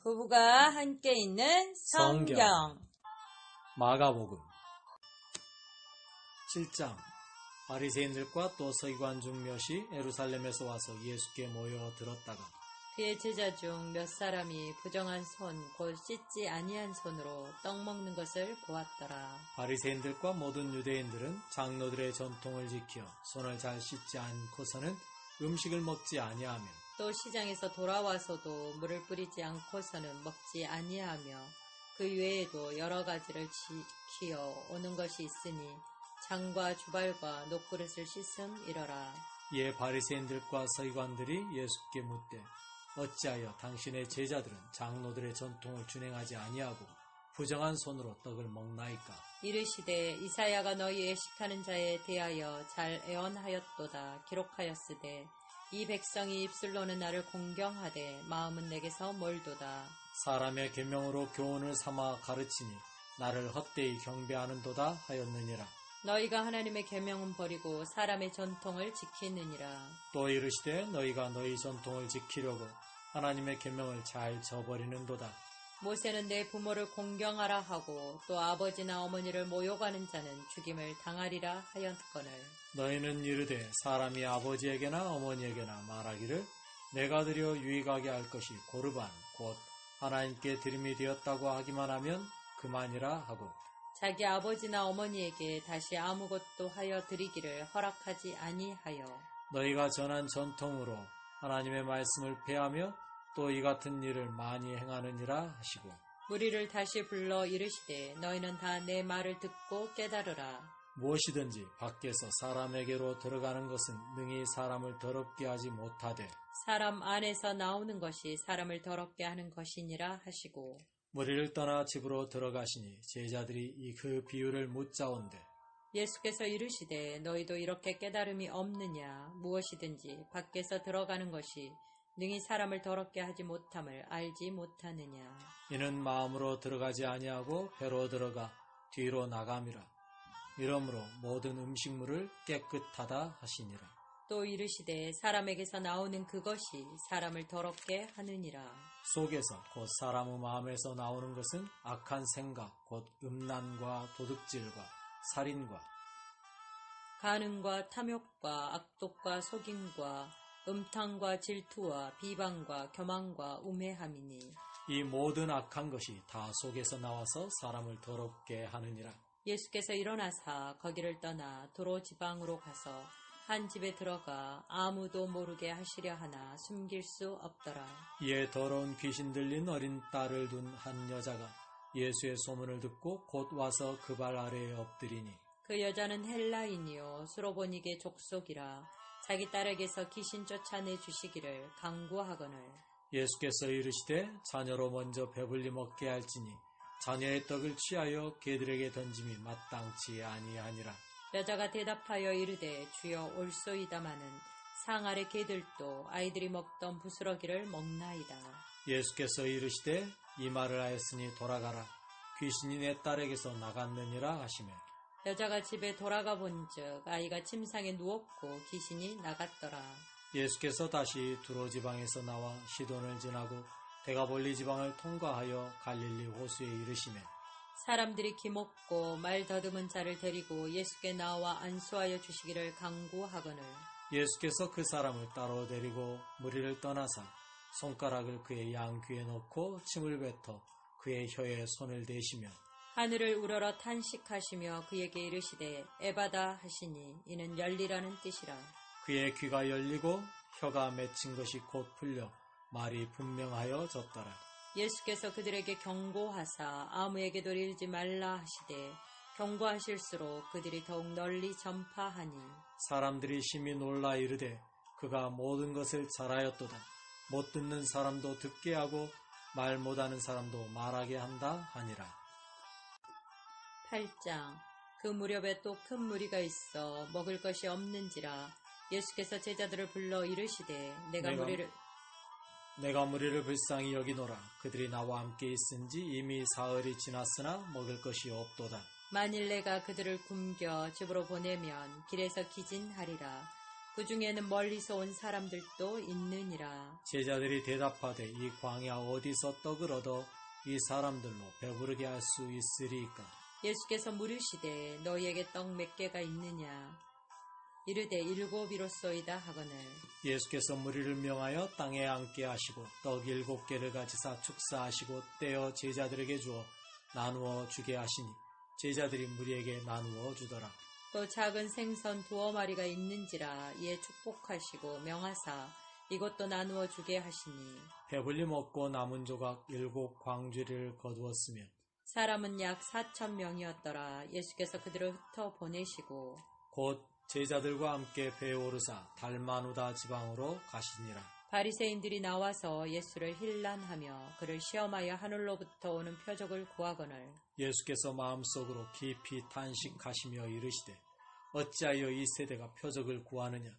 부부가 함께 있는 성경. 마가복음 7장. 바리새인들과 또 서기관 중 몇이 예루살렘에서 와서 예수께 모여 들었다가 그의 제자 중 몇 사람이 부정한 손 곧 씻지 아니한 손으로 떡 먹는 것을 보았더라. 바리새인들과 모든 유대인들은 장로들의 전통을 지켜 손을 잘 씻지 않고서는 음식을 먹지 아니하며 또 시장에서 돌아와서도 물을 뿌리지 않고서는 먹지 아니하며 그 외에도 여러 가지를 지키어 오는 것이 있으니 장과 주발과 녹그릇을 씻음이러라. 이에 바리새인들과 서기관들이 예수께 묻되 어찌하여 당신의 제자들은 장로들의 전통을 준행하지 아니하고 부정한 손으로 떡을 먹나이까? 이르시되 이사야가 너희 애식하는 자에 대하여 잘 애언하였도다. 기록하였으되 이 백성이 입술로는 나를 공경하되 마음은 내게서 멀도다. 사람의 계명으로 교훈을 삼아 가르치니 나를 헛되이 경배하는도다 하였느니라. 너희가 하나님의 계명은 버리고 사람의 전통을 지키느니라. 또 이르시되 너희가 너희 전통을 지키려고 하나님의 계명을 잘 저버리는도다. 모세는 내 부모를 공경하라 하고 또 아버지나 어머니를 모욕하는 자는 죽임을 당하리라 하였거늘. 너희는 이르되 사람이 아버지에게나 어머니에게나 말하기를 내가 드려 유익하게 할 것이 고르반 곧 하나님께 드림이 되었다고 하기만 하면 그만이라 하고 자기 아버지나 어머니에게 다시 아무것도 하여 드리기를 허락하지 아니하여 너희가 전한 전통으로 하나님의 말씀을 폐하며 또 이 같은 일을 많이 행하느니라 하시고 무리를 다시 불러 이르시되 너희는 다 내 말을 듣고 깨달으라. 무엇이든지 밖에서 사람에게로 들어가는 것은 능히 사람을 더럽게 하지 못하되 사람 안에서 나오는 것이 사람을 더럽게 하는 것이니라 하시고 무리를 떠나 집으로 들어가시니 제자들이 그 비유를 묻자온대 예수께서 이르시되 너희도 이렇게 깨달음이 없느냐? 무엇이든지 밖에서 들어가는 것이 능히 사람을 더럽게 하지 못함을 알지 못하느냐? 이는 마음으로 들어가지 아니하고 배로 들어가 뒤로 나감이라. 이러므로 모든 음식물을 깨끗하다 하시니라. 또 이르시되 사람에게서 나오는 그것이 사람을 더럽게 하느니라. 속에서 곧 사람의 마음에서 나오는 것은 악한 생각 곧 음란과 도둑질과 살인과 간음과 탐욕과 악독과 속임과 음탕과 질투와 비방과 교만과 우매함이니 이 모든 악한 것이 다 속에서 나와서 사람을 더럽게 하느니라. 예수께서 일어나사 거기를 떠나 도로 지방으로 가서 한 집에 들어가 아무도 모르게 하시려 하나 숨길 수 없더라. 이에 더러운 귀신 들린 어린 딸을 둔 한 여자가 예수의 소문을 듣고 곧 와서 그 발 아래에 엎드리니 그 여자는 헬라인이요 수로보니게 족속이라 자기 딸에게서 귀신 쫓아내 주시기를 간구하거늘. 예수께서 이르시되 자녀로 먼저 배불리 먹게 할지니 자녀의 떡을 취하여 개들에게 던짐이 마땅치 아니하니라. 여자가 대답하여 이르되 주여 올소이다마는 상 아래 개들도 아이들이 먹던 부스러기를 먹나이다. 예수께서 이르시되 이 말을 하였으니 돌아가라. 귀신이 내 딸에게서 나갔느니라 하시매 여자가 집에 돌아가 본즉 아이가 침상에 누웠고 귀신이 나갔더라. 예수께서 다시 두로 지방에서 나와 시돈을 지나고 데가볼리 지방을 통과하여 갈릴리 호수에 이르시매 사람들이 기먹고 말 더듬은 자를 데리고 예수께 나와 안수하여 주시기를 간구하거늘. 예수께서 그 사람을 따로 데리고 무리를 떠나사 손가락을 그의 양귀에 넣고 침을 뱉어 그의 혀에 손을 대시며 하늘을 우러러 탄식하시며 그에게 이르시되 에바다 하시니 이는 열리라는 뜻이라. 그의 귀가 열리고 혀가 맺힌 것이 곧 풀려 말이 분명하여 졌더라. 예수께서 그들에게 경고하사 아무에게도 이르지 말라 하시되 경고하실수록 그들이 더욱 널리 전파하니 사람들이 심히 놀라 이르되 그가 모든 것을 잘하였도다. 못 듣는 사람도 듣게 하고 말 못하는 사람도 말하게 한다 하니라. 8장. 그 무렵에 또 큰 무리가 있어 먹을 것이 없는지라 예수께서 제자들을 불러 이르시되 내가 무리를 불쌍히 여기노라. 그들이 나와 함께 있은지 이미 사흘이 지났으나 먹을 것이 없도다. 만일 내가 그들을 굶겨 집으로 보내면 길에서 기진하리라. 그 중에는 멀리서 온 사람들도 있느니라. 제자들이 대답하되 이 광야 어디서 떡을 얻어 이 사람들로 배부르게 할 수 있으리까? 예수께서 물으시되 너희에게 떡 몇 개가 있느냐? 이르되 7이로소이다 하거늘. 예수께서 무리를 명하여 땅에 앉게 하시고 떡 7개를 가지사 축사하시고 떼어 제자들에게 주어 나누어 주게 하시니 제자들이 무리에게 나누어 주더라. 또 작은 생선 2마리가 있는지라 이에 축복하시고 명하사 이것도 나누어 주게 하시니 배불리 먹고 남은 조각 7 광주리를 거두었으며 사람은 약 4,000명이었더라. 예수께서 그들을 흩어 보내시고 곧 제자들과 함께 배에 오르사 달마누다 지방으로 가시니라. 바리새인들이 나와서 예수를 힐난하며 그를 시험하여 하늘로부터 오는 표적을 구하거늘. 예수께서 마음속으로 깊이 탄식하시며 이르시되 어찌하여 이 세대가 표적을 구하느냐?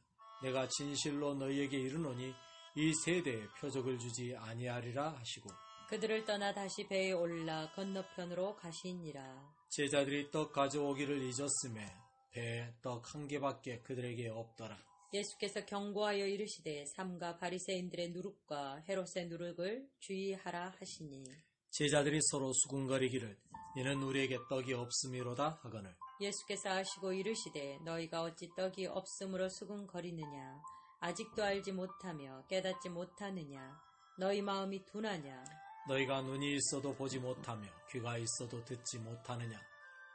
내가 진실로 너희에게 이르노니 이 세대에 표적을 주지 아니하리라 하시고 그들을 떠나 다시 배에 올라 건너편으로 가시니라. 제자들이 떡 가져오기를 잊었음에 배에 떡 1개밖에 그들에게 없더라. 예수께서 경고하여 이르시되 삼가 바리새인들의 누룩과 헤롯의 누룩을 주의하라 하시니 제자들이 서로 수군거리기를 이는 우리에게 떡이 없음이로다 하거늘 예수께서 아시고 이르시되 너희가 어찌 떡이 없음으로 수군거리느냐? 아직도 알지 못하며 깨닫지 못하느냐? 너희 마음이 둔하냐? 너희가 눈이 있어도 보지 못하며 귀가 있어도 듣지 못하느냐?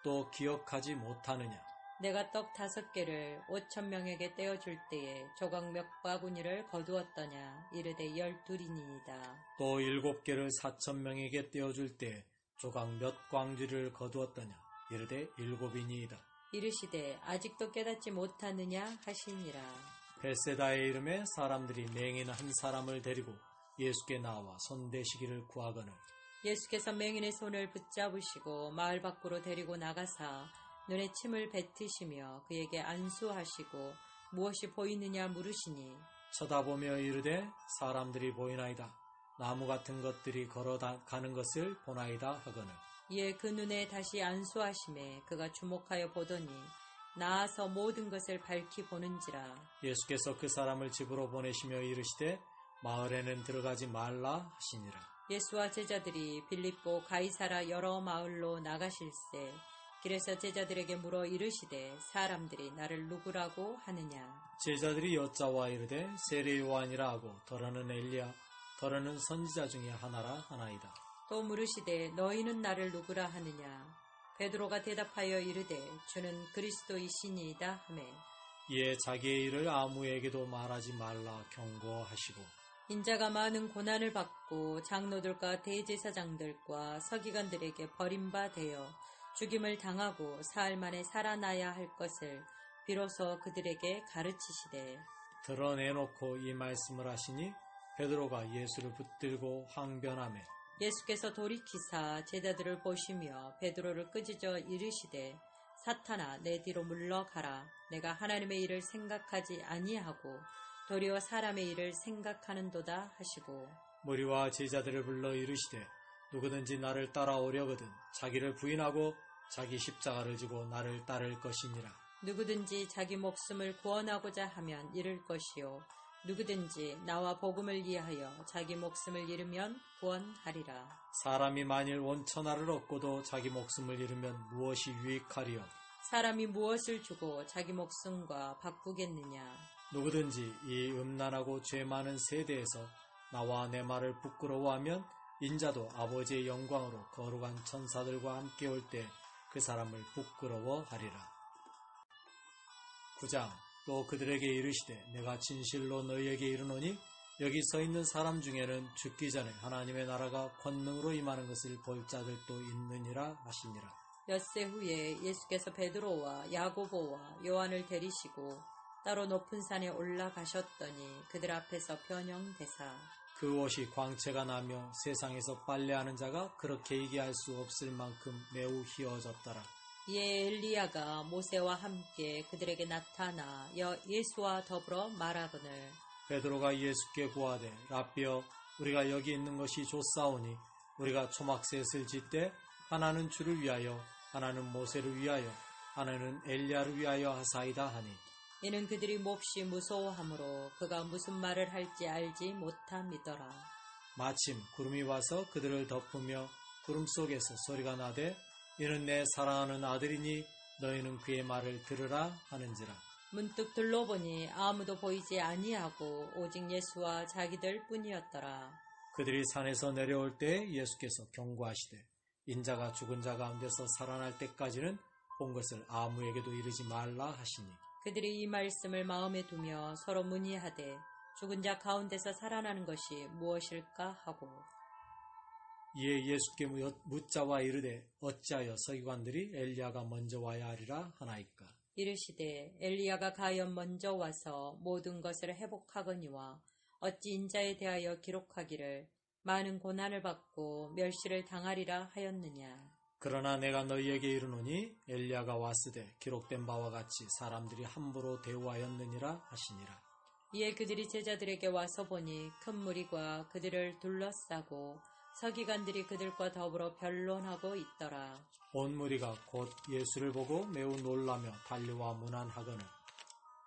또 기억하지 못하느냐? 내가 떡 5개를 5,000명에게 떼어줄 때에 조각 몇 바구니를 거두었더냐? 이르되 12이니이다. 또 7개를 4,000명에게 떼어줄 때 조각 몇 광주리를 거두었더냐? 이르되 7이니이다. 이르시되 아직도 깨닫지 못하느냐 하시니라. 벳세다의 이름에 사람들이 맹인 한 사람을 데리고 예수께 나와 손대시기를 구하거늘 예수께서 맹인의 손을 붙잡으시고 마을 밖으로 데리고 나가사 눈에 침을 뱉으시며 그에게 안수하시고 무엇이 보이느냐 물으시니 쳐다보며 이르되 사람들이 보이나이다. 나무 같은 것들이 걸어가는 것을 보나이다 하거늘 이에 그 눈에 다시 안수하심에 그가 주목하여 보더니 나아서 모든 것을 밝히 보는지라. 예수께서 그 사람을 집으로 보내시며 이르시되 마을에는 들어가지 말라 하시니라. 예수와 제자들이 빌립보 가이사라 여러 마을로 나가실세 길에서 제자들에게 물어 이르시되 사람들이 나를 누구라고 하느냐? 제자들이 여짜와 이르되 세례 요한이라 하고 더러는 엘리야 더러는 선지자 중에 하나라 하나이다. 또 물으시되 너희는 나를 누구라 하느냐? 베드로가 대답하여 이르되 주는 그리스도이시니이다 하매 이에 자기의 일을 아무에게도 말하지 말라 경고하시고 인자가 많은 고난을 받고 장로들과 대제사장들과 서기관들에게 버림받아 죽임을 당하고 사흘 만에 살아나야 할 것을 비로소 그들에게 가르치시되 드러내놓고 이 말씀을 하시니 베드로가 예수를 붙들고 항변하매 예수께서 돌이키사 제자들을 보시며 베드로를 끄짖어 이르시되 사탄아 내 뒤로 물러가라. 내가 하나님의 일을 생각하지 아니하고 도리어 사람의 일을 생각하는도다 하시고 무리와 제자들을 불러 이르시되 누구든지 나를 따라오려거든 자기를 부인하고 자기 십자가를 지고 나를 따를 것이니라. 누구든지 자기 목숨을 구원하고자 하면 잃을 것이요 누구든지 나와 복음을 위하여 자기 목숨을 잃으면 구원하리라. 사람이 만일 원천하를 얻고도 자기 목숨을 잃으면 무엇이 유익하리요? 사람이 무엇을 주고 자기 목숨과 바꾸겠느냐? 누구든지 이 음란하고 죄 많은 세대에서 나와 내 말을 부끄러워하면 인자도 아버지의 영광으로 거룩한 천사들과 함께 올 때 그 사람을 부끄러워하리라. 9장 또 그들에게 이르시되 내가 진실로 너희에게 이르노니 여기 서 있는 사람 중에는 죽기 전에 하나님의 나라가 권능으로 임하는 것을 볼 자들도 있느니라 하시니라. 엿새 후에 예수께서 베드로와 야고보와 요한을 데리시고 따로 높은 산에 올라가셨더니 그들 앞에서 변형되사 그 옷이 광채가 나며 세상에서 빨래하는 자가 그렇게 얘기할 수 없을 만큼 매우 희어졌더라. 이에 엘리야가 모세와 함께 그들에게 나타나 예수와 더불어 말하거늘 베드로가 예수께 구하되 라삐여 우리가 여기 있는 것이 좋사오니 우리가 초막셋을 짓되 하나는 주를 위하여 하나는 모세를 위하여 하나는 엘리야를 위하여 하사이다 하니 이는 그들이 몹시 무서워하므로 그가 무슨 말을 할지 알지 못함이더라. 마침 구름이 와서 그들을 덮으며 구름 속에서 소리가 나되 이는 내 사랑하는 아들이니 너희는 그의 말을 들으라 하는지라. 문득 둘러보니 아무도 보이지 아니하고 오직 예수와 자기들 뿐이었더라. 그들이 산에서 내려올 때 예수께서 경고하시되 인자가 죽은 자 가운데서 살아날 때까지는 본 것을 아무에게도 이르지 말라 하시니 그들이 이 말씀을 마음에 두며 서로 문의하되 죽은 자 가운데서 살아나는 것이 무엇일까 하고 이에 예수께 묻자와 이르되 어찌하여 서기관들이 엘리야가 먼저 와야 하리라 하나이까. 이르시되 엘리야가 가연 먼저 와서 모든 것을 회복하거니와 어찌 인자에 대하여 기록하기를 많은 고난을 받고 멸시를 당하리라 하였느냐. 그러나 내가 너희에게 이르노니 엘리야가 왔으되 기록된 바와 같이 사람들이 함부로 대우하였느니라 하시니라. 이에 그들이 제자들에게 와서 보니 큰 무리가 그들을 둘러싸고 서기관들이 그들과 더불어 변론하고 있더라. 온 무리가 곧 예수를 보고 매우 놀라며 달려와 문안하거늘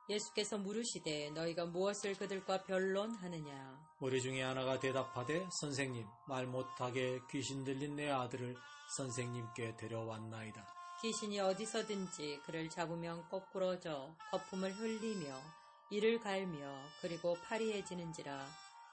예수께서 물으시되 너희가 무엇을 그들과 변론하느냐. 무리 중에 하나가 대답하되 선생님 말 못하게 귀신 들린 내 아들을 선생님께 데려왔나이다. 귀신이 어디서든지 그를 잡으면 거꾸러져 거품을 흘리며 이를 갈며 그리고 파리해지는지라.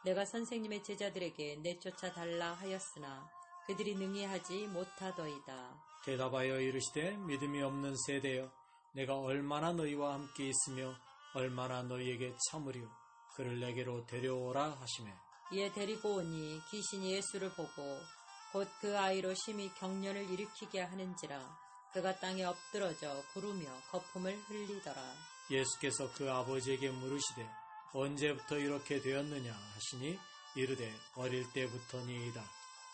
내가 선생님의 제자들에게 내쫓아 달라 하였으나 그들이 능히 하지 못하더이다. 대답하여 이르시되 믿음이 없는 세대여 내가 얼마나 너희와 함께 있으며 얼마나 너희에게 참으리요 그를 내게로 데려오라 하시매 이에 데리고 오니 귀신이 예수를 보고 곧 그 아이로 심히 경련을 일으키게 하는지라. 그가 땅에 엎드러져 구르며 거품을 흘리더라. 예수께서 그 아버지에게 물으시되 언제부터 이렇게 되었느냐 하시니 이르되 어릴 때부터니이다.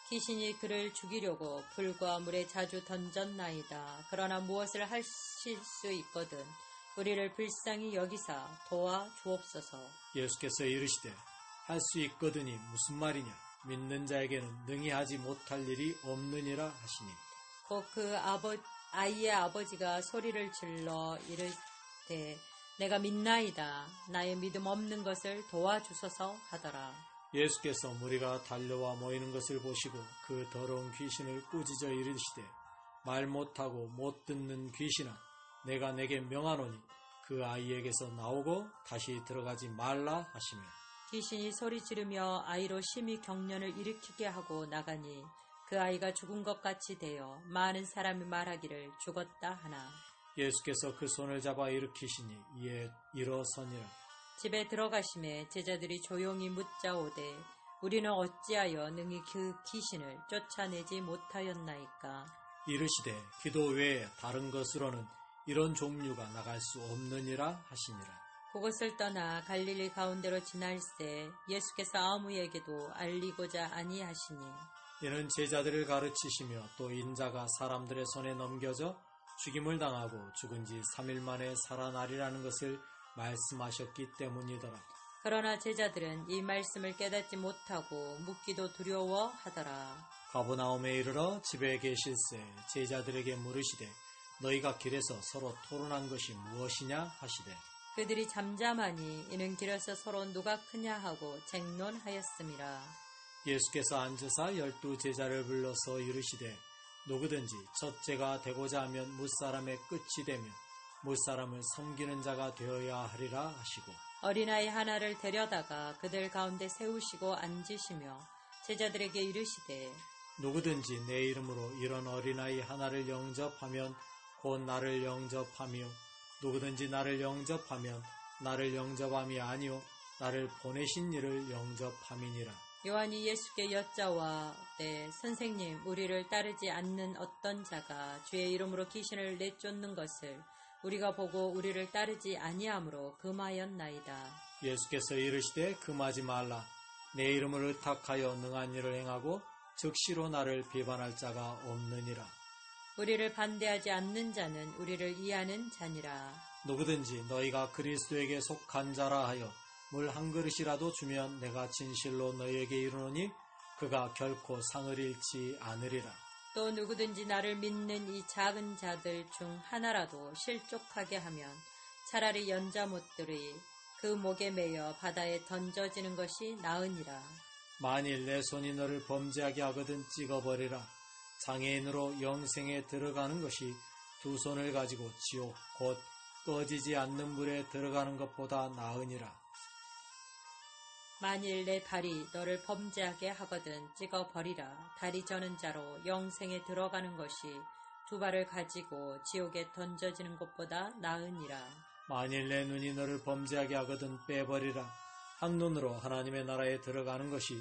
귀신이 그를 죽이려고 불과 물에 자주 던졌나이다. 그러나 무엇을 하실 수 있거든 우리를 불쌍히 여기사 도와 주옵소서. 예수께서 이르시되 할 수 있거든이 무슨 말이냐 믿는 자에게는 능히 하지 못할 일이 없느니라 하시니 곧 그 아이의 아버지가 소리를 질러 이르되 내가 믿나이다. 나의 믿음 없는 것을 도와주소서 하더라. 예수께서 무리가 달려와 모이는 것을 보시고 그 더러운 귀신을 꾸짖어 이르시되 말 못하고 못 듣는 귀신아 내가 내게 명하노니 그 아이에게서 나오고 다시 들어가지 말라 하시며 귀신이 소리 지르며 아이로 심히 경련을 일으키게 하고 나가니 그 아이가 죽은 것 같이 되어 많은 사람이 말하기를 죽었다 하나. 예수께서 그 손을 잡아 일으키시니 이에 일어서니라. 집에 들어가심에 제자들이 조용히 묻자오되 우리는 어찌하여 능히 그 귀신을 쫓아내지 못하였나이까. 이르시되 기도 외에 다른 것으로는 이런 종류가 나갈 수 없느니라 하시니라. 그곳을 떠나 갈릴리 가운데로 지날새 예수께서 아무에게도 알리고자 아니하시니 이는 제자들을 가르치시며 또 인자가 사람들의 손에 넘겨져 죽임을 당하고 죽은 지 3일 만에 살아나리라는 것을 말씀하셨기 때문이더라. 그러나 제자들은 이 말씀을 깨닫지 못하고 묻기도 두려워하더라. 가버나움에 이르러 집에 계실새 제자들에게 물으시되 너희가 길에서 서로 토론한 것이 무엇이냐 하시되 그들이 잠잠하니 이는 길에서 서로 누가 크냐 하고 쟁론하였음이라. 예수께서 앉으사 12 제자를 불러서 이르시되 누구든지 첫째가 되고자 하면 무사람의 끝이 되며 무사람을 섬기는 자가 되어야 하리라 하시고 어린아이 하나를 데려다가 그들 가운데 세우시고 앉으시며 제자들에게 이르시되 누구든지 내 이름으로 이런 어린아이 하나를 영접하면 곧 나를 영접하며 누구든지 나를 영접하면 나를 영접함이 아니요 나를 보내신 이를 영접함이니라. 요한이 예수께 여짜와되 선생님 우리를 따르지 않는 어떤 자가 주의 이름으로 귀신을 내쫓는 것을 우리가 보고 우리를 따르지 아니하므로 금하였나이다. 예수께서 이르시되 금하지 말라. 내 이름을 의탁하여 능한 일을 행하고 즉시로 나를 비방할 자가 없느니라. 우리를 반대하지 않는 자는 우리를 이해하는 자니라. 누구든지 너희가 그리스도에게 속한 자라 하여 물 한 그릇이라도 주면 내가 진실로 너희에게 이르노니 그가 결코 상을 잃지 않으리라. 또 누구든지 나를 믿는 이 작은 자들 중 하나라도 실족하게 하면 차라리 연자못들이 그 목에 매여 바다에 던져지는 것이 나으니라. 만일 내 손이 너를 범죄하게 하거든 찍어버리라. 장애인으로 영생에 들어가는 것이 두 손을 가지고 지옥 곧 꺼지지 않는 불에 들어가는 것보다 나으니라. 만일 내 발이 너를 범죄하게 하거든 찍어버리라. 다리 저는 자로 영생에 들어가는 것이 두 발을 가지고 지옥에 던져지는 것보다 나으니라. 만일 내 눈이 너를 범죄하게 하거든 빼버리라. 한 눈으로 하나님의 나라에 들어가는 것이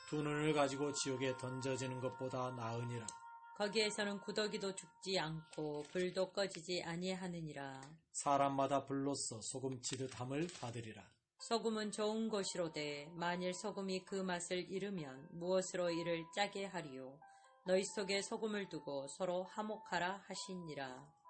두 눈을 가지고 지옥에 던져지는 것보다 나으니라. 거기에서는 구더기도 죽지 않고 불도 꺼지지 아니하느니라. 사람마다 불로써 소금치듯 함을 받으리라. 소금은 좋은 것이로되 만일 소금이 그 맛을 잃으면 무엇으로 이를 짜게 하리요. 너희 속에 소금을 두고 서로 화목하라 하시니라.